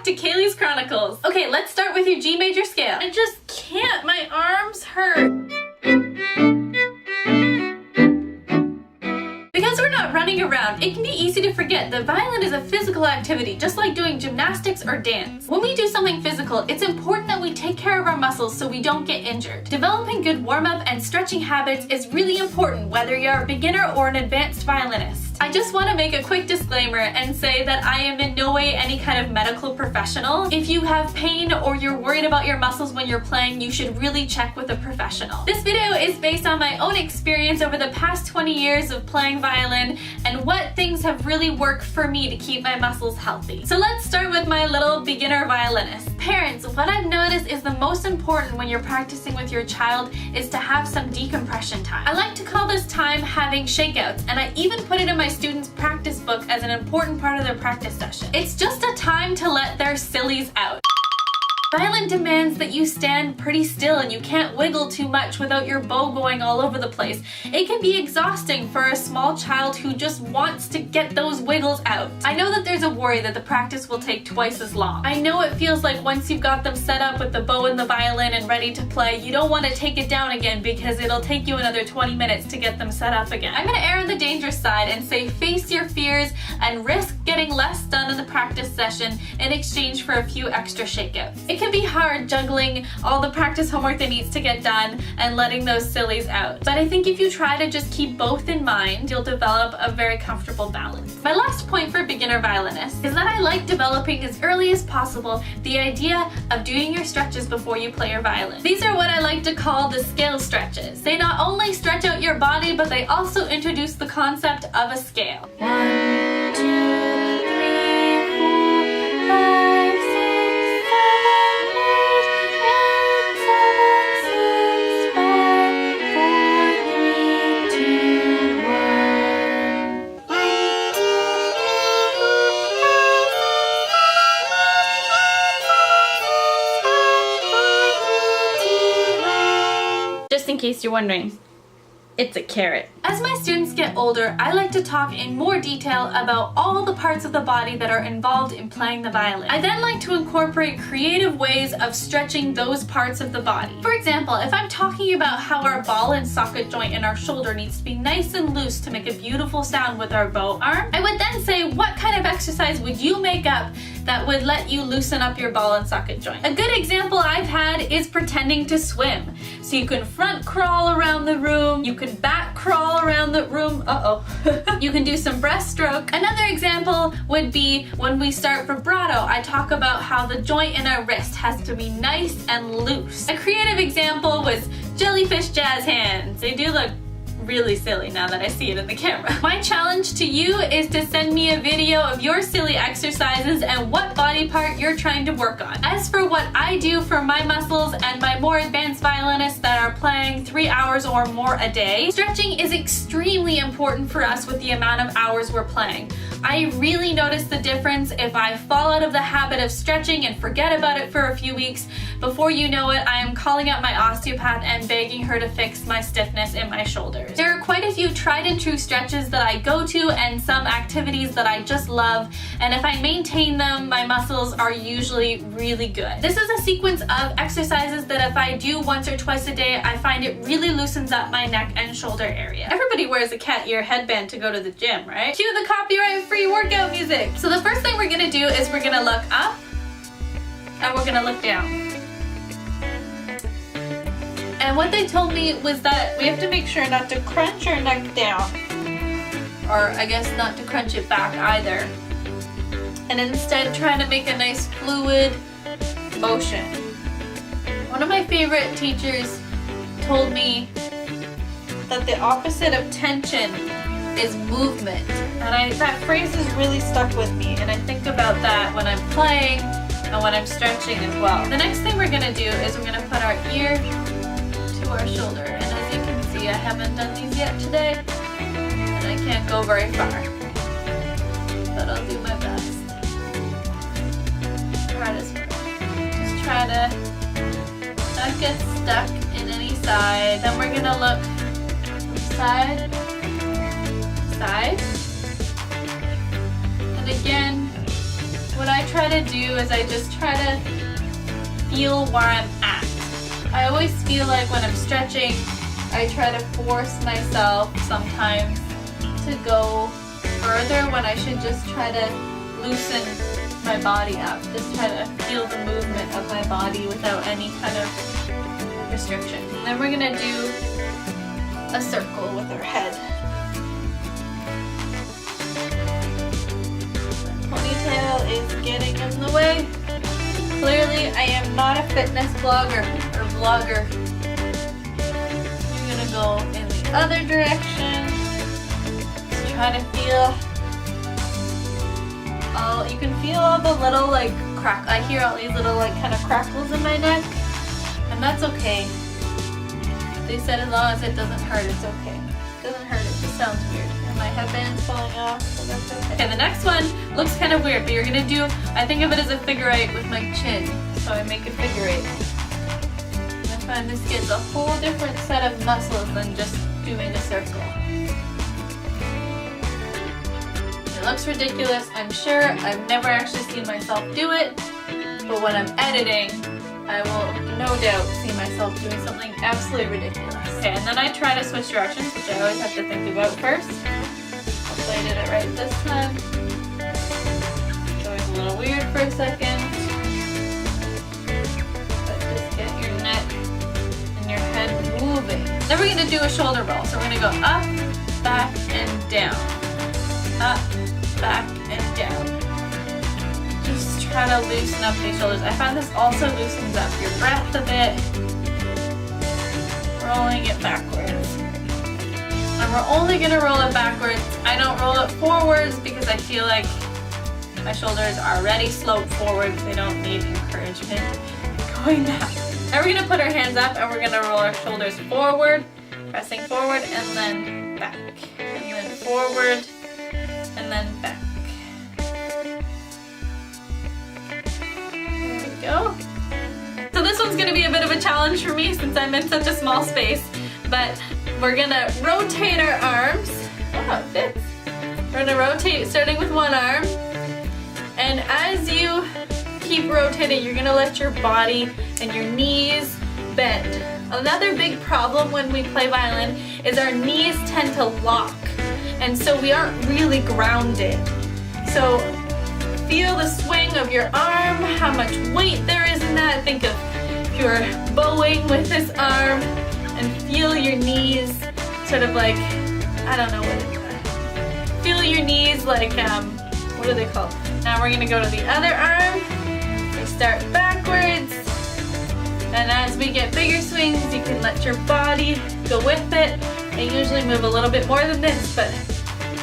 back to Kailey's Chronicles. Okay, let's start with your G major scale. I just can't, my arms hurt. Because we're not running around, it can be easy to forget that violin is a physical activity, just like doing gymnastics or dance. When we do something physical, it's important that we take care of our muscles so we don't get injured. Developing good warm-up and stretching habits is really important whether you're a beginner or an advanced violinist. I just want to make a quick disclaimer and say that I am in no way any kind of medical professional. If you have pain or you're worried about your muscles when you're playing, you should really check with a professional. This video is based on my own experience over the past 20 years of playing violin and what things have really worked for me to keep my muscles healthy. So let's start with my little beginner violinist. Parents, what I've noticed is the most important when you're practicing with your child is to have some decompression time. I like to call this time having shakeouts, and I even put it in my students' practice book as an important part of their practice session. It's just a time to let their sillies out. Violin demands that you stand pretty still and you can't wiggle too much without your bow going all over the place. It can be exhausting for a small child who just wants to get those wiggles out. I know that there's a worry that the practice will take twice as long. I know it feels like once you've got them set up with the bow and the violin and ready to play, you don't want to take it down again because it'll take you another 20 minutes to get them set up again. I'm going to err on the dangerous side and say face your fears and risk getting less done in the practice session in exchange for a few extra shakeouts. It can be hard juggling all the practice homework that needs to get done and letting those sillies out. But I think if you try to just keep both in mind, you'll develop a very comfortable balance. My last point for beginner violinists is that I like developing as early as possible the idea of doing your stretches before you play your violin. These are what I like to call the scale stretches. They not only stretch out your body, but they also introduce the concept of a scale. 1, 2, 3, 4, 5, 6, 7, 6, 5, 4, 3, 2, 1. Just in case you're wondering, it's a carrot. As my students get older, I like to talk in more detail about all the parts of the body that are involved in playing the violin. I then like to incorporate creative ways of stretching those parts of the body. For example, if I'm talking about how our ball and socket joint in our shoulder needs to be nice and loose to make a beautiful sound with our bow arm, I would then say, what kind of exercise would you make up that would let you loosen up your ball and socket joint? A good example I've had is pretending to swim. So you can front crawl around the room, you can back crawl around the room, you can do some breaststroke. Another example would be when we start vibrato, I talk about how the joint in our wrist has to be nice and loose. A creative example was jellyfish jazz hands. They do look really silly now that I see it in the camera. My challenge to you is to send me a video of your silly exercises and what body part you're trying to work on. As for what I do for my muscles and my more advanced violinists that are playing 3 hours or more a day, stretching is extremely important for us with the amount of hours we're playing. I really notice the difference if I fall out of the habit of stretching and forget about it for a few weeks. Before you know it, I am calling out my osteopath and begging her to fix my stiffness in my shoulders. There are quite a few tried and true stretches that I go to and some activities that I just love, and if I maintain them, my muscles are usually really good. This is a sequence of exercises that if I do once or twice a day, I find it really loosens up my neck and shoulder area. Everybody wears a cat ear headband to go to the gym, right? Cue the copyright-free workout music. So the first thing we're gonna do is we're gonna look up and we're gonna look down. And what they told me was that we have to make sure not to crunch our neck down. Or I guess not to crunch it back either. And instead try to make a nice fluid motion. One of my favorite teachers told me that the opposite of tension is movement. And that phrase has really stuck with me, and I think about that when I'm playing and when I'm stretching as well. The next thing we're gonna do is we're gonna put our ear to our shoulder, and as you can see, I haven't done these yet today, and I can't go very far, but I'll do my best. Hardest part. Just try to not get stuck in any side. Then we're gonna look side, side, and again what I try to do is I just try to feel where I'm at. I always feel like when I'm stretching, I try to force myself sometimes to go further when I should just try to loosen my body up. Just try to feel the movement of my body without any kind of restriction. And then we're gonna do a circle with our head. My ponytail is getting in the way. Clearly, I am not a fitness blogger or vlogger. You're gonna go in the other direction. Just try to feel all, you can feel all the little like crack. I hear all these little like kind of crackles in my neck, and that's okay. They said as long as it doesn't hurt, it's okay. It doesn't hurt, it just sounds weird. And my headband's falling off, so that's okay. Okay, the next one looks kind of weird, but you're gonna do, I think of it as a figure eight with my chin. So I make a figure eight. And I find this gets a whole different set of muscles than just doing a circle. It looks ridiculous, I'm sure. I've never actually seen myself do it, but when I'm editing, I will no doubt see myself doing something absolutely ridiculous. Okay, and then I try to switch directions, which I always have to think about first. Hopefully I did it right this time. It's always a little weird for a second. But just get your neck and your head moving. Then we're going to do a shoulder roll. So we're going to go up, back, and down. Up, back, and down. Just try to loosen up these shoulders. I find this also loosens up your breath a bit. Rolling it backwards. And we're only going to roll it backwards. I don't roll it forwards because I feel like my shoulders are already sloped forwards. They don't need encouragement going back. Now we're going to put our hands up and we're going to roll our shoulders forward, pressing forward and then back. And then forward and then back. Go. So this one's gonna be a bit of a challenge for me since I'm in such a small space, but we're gonna rotate our arms. Oh, it fits. We're gonna rotate starting with one arm, and as you keep rotating, you're gonna let your body and your knees bend. Another big problem when we play violin is our knees tend to lock, and so we aren't really grounded. So feel the swing of your arm, how much weight there is in that. Think of if you're bowing with this arm and feel your knees sort of like, I don't know what it is. Feel your knees like, what are they called? Now we're gonna go to the other arm. We start backwards. And as we get bigger swings, you can let your body go with it. I usually move a little bit more than this, but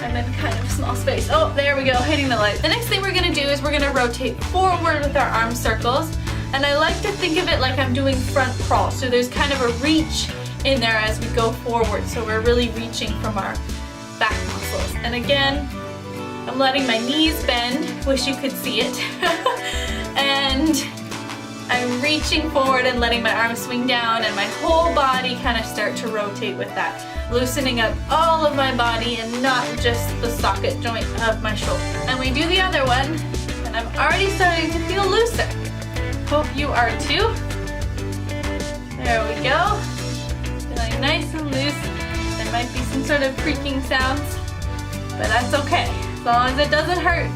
I'm in kind of a small space. Oh, there we go, hitting the light. The next thing we're gonna do is we're gonna rotate forward with our arm circles. And I like to think of it like I'm doing front crawl. So there's kind of a reach in there as we go forward. So we're really reaching from our back muscles. And again, I'm letting my knees bend. Wish you could see it. And I'm reaching forward and letting my arms swing down and my whole body kind of start to rotate with that. Loosening up all of my body and not just the socket joint of my shoulder. And we do the other one, and I'm already starting to feel looser. Hope you are too. There we go. Feeling nice and loose. There might be some sort of creaking sounds, but that's okay. As long as it doesn't hurt.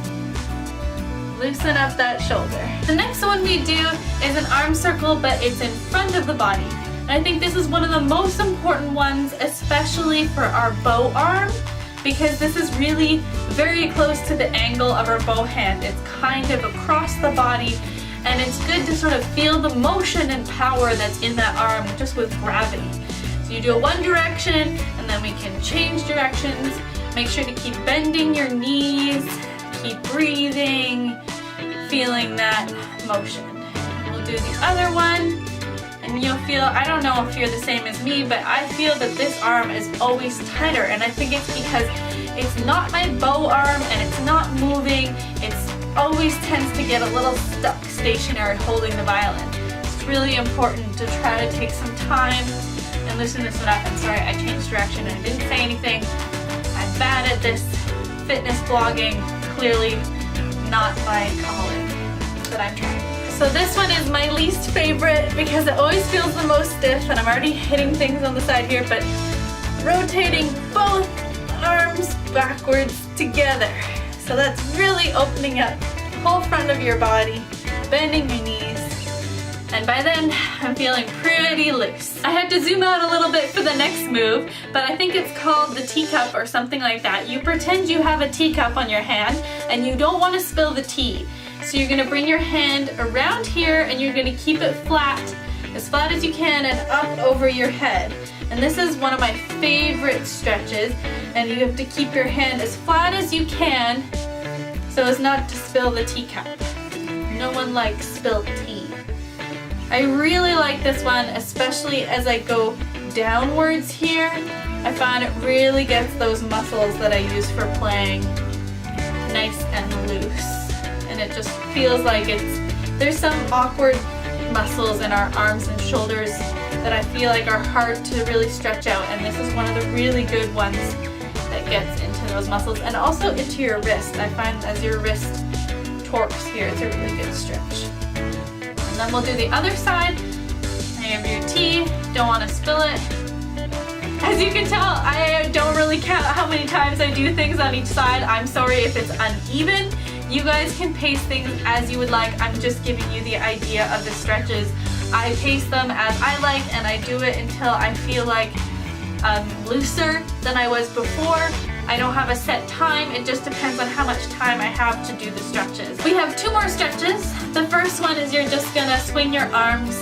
Loosen up that shoulder. The next one we do is an arm circle, but it's in front of the body. And I think this is one of the most important ones, especially for our bow arm, because this is really very close to the angle of our bow hand. It's kind of across the body, and it's good to sort of feel the motion and power that's in that arm just with gravity. So you do it one direction, and then we can change directions. Make sure to keep bending your knees, keep breathing, feeling that motion. We'll do the other one. And you'll feel, I don't know if you're the same as me, but I feel that this arm is always tighter, and I think it's because it's not my bow arm and it's not moving. It's always tends to get a little stuck stationary holding the violin. It's really important to try to take some time and loosen this one up. I'm sorry, I changed direction and I didn't say anything. I'm bad at this fitness blogging, clearly not my calling, but I'm trying. So this one is my least favorite because it always feels the most stiff, and I'm already hitting things on the side here, but rotating both arms backwards together. So that's really opening up the whole front of your body, bending your knees, and by then I'm feeling pretty loose. I had to zoom out a little bit for the next move, but I think it's called the teacup or something like that. You pretend you have a teacup on your hand and you don't want to spill the tea. So you're going to bring your hand around here and you're going to keep it as flat as you can, and up over your head. And this is one of my favorite stretches, and you have to keep your hand as flat as you can so as not to spill the teacup. No one likes spilled tea. I really like this one, especially as I go downwards here. I find it really gets those muscles that I use for playing nice and loose. And it just feels like there's some awkward muscles in our arms and shoulders that I feel like are hard to really stretch out, and this is one of the really good ones that gets into those muscles and also into your wrist. I find as your wrist torques here, it's a really good stretch. And then we'll do the other side. I have your tea, don't want to spill it. As you can tell, I don't really count how many times I do things on each side. I'm sorry if it's uneven. You guys can pace things as you would like. I'm just giving you the idea of the stretches. I pace them as I like, and I do it until I feel like I'm looser than I was before. I don't have a set time. It just depends on how much time I have to do the stretches. We have 2 more stretches. The first one is you're just gonna swing your arms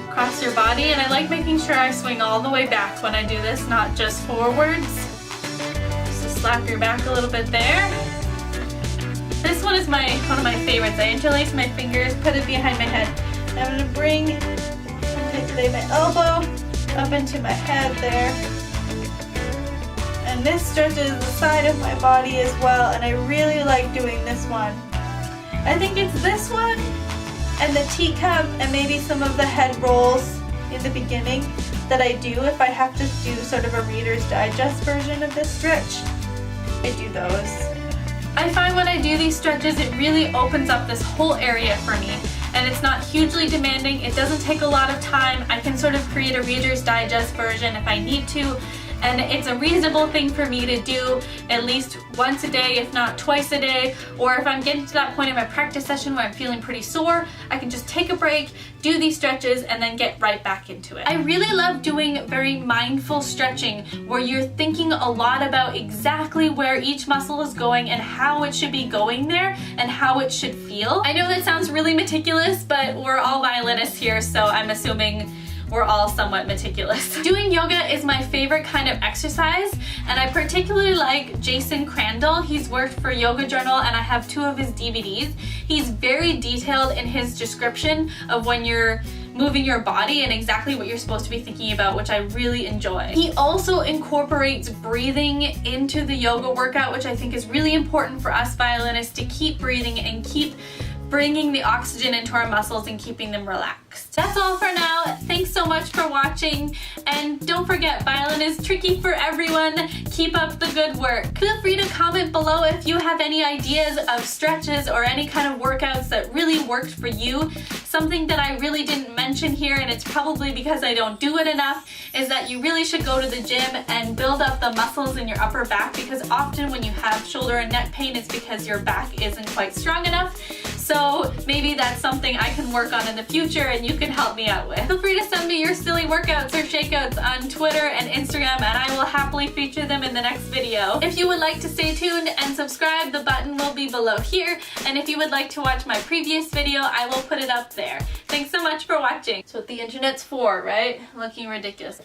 across your body, and I like making sure I swing all the way back when I do this, not just forwards. So slap your back a little bit there. This one is one of my favorites. I interlace my fingers, put it behind my head. I'm going to lay my elbow up into my head there. And this stretches the side of my body as well, and I really like doing this one. I think it's this one and the teacup and maybe some of the head rolls in the beginning that I do if I have to do sort of a Reader's Digest version of this stretch. I do those. I find when I do these stretches, it really opens up this whole area for me, and it's not hugely demanding. It doesn't take a lot of time. I can sort of create a Reader's Digest version if I need to, and it's a reasonable thing for me to do at least once a day, if not twice a day, or if I'm getting to that point in my practice session where I'm feeling pretty sore, I can just take a break, do these stretches, and then get right back into it. I really love doing very mindful stretching where you're thinking a lot about exactly where each muscle is going and how it should be going there and how it should feel. I know that sounds really meticulous, but we're all violinists here, so I'm assuming we're all somewhat meticulous. Doing yoga is my favorite kind of exercise, and I particularly like Jason Crandall. He's worked for Yoga Journal, and I have 2 of his DVDs. He's very detailed in his description of when you're moving your body and exactly what you're supposed to be thinking about, which I really enjoy. He also incorporates breathing into the yoga workout, which I think is really important for us violinists to keep breathing and keep bringing the oxygen into our muscles and keeping them relaxed. That's all for now. Thanks so much for watching, and don't forget, violin is tricky for everyone. Keep up the good work. Feel free to comment below if you have any ideas of stretches or any kind of workouts that really worked for you. Something that I really didn't mention here, and it's probably because I don't do it enough, is that you really should go to the gym and build up the muscles in your upper back, because often when you have shoulder and neck pain, it's because your back isn't quite strong enough. So maybe that's something I can work on in the future and you can help me out with. Feel free to send me your silly workouts or shakeouts on Twitter and Instagram, and I will happily feature them in the next video. If you would like to stay tuned and subscribe, the button will be below here. And if you would like to watch my previous video, I will put it up there. Thanks so much for watching. That's what the internet's for, right? Looking ridiculous.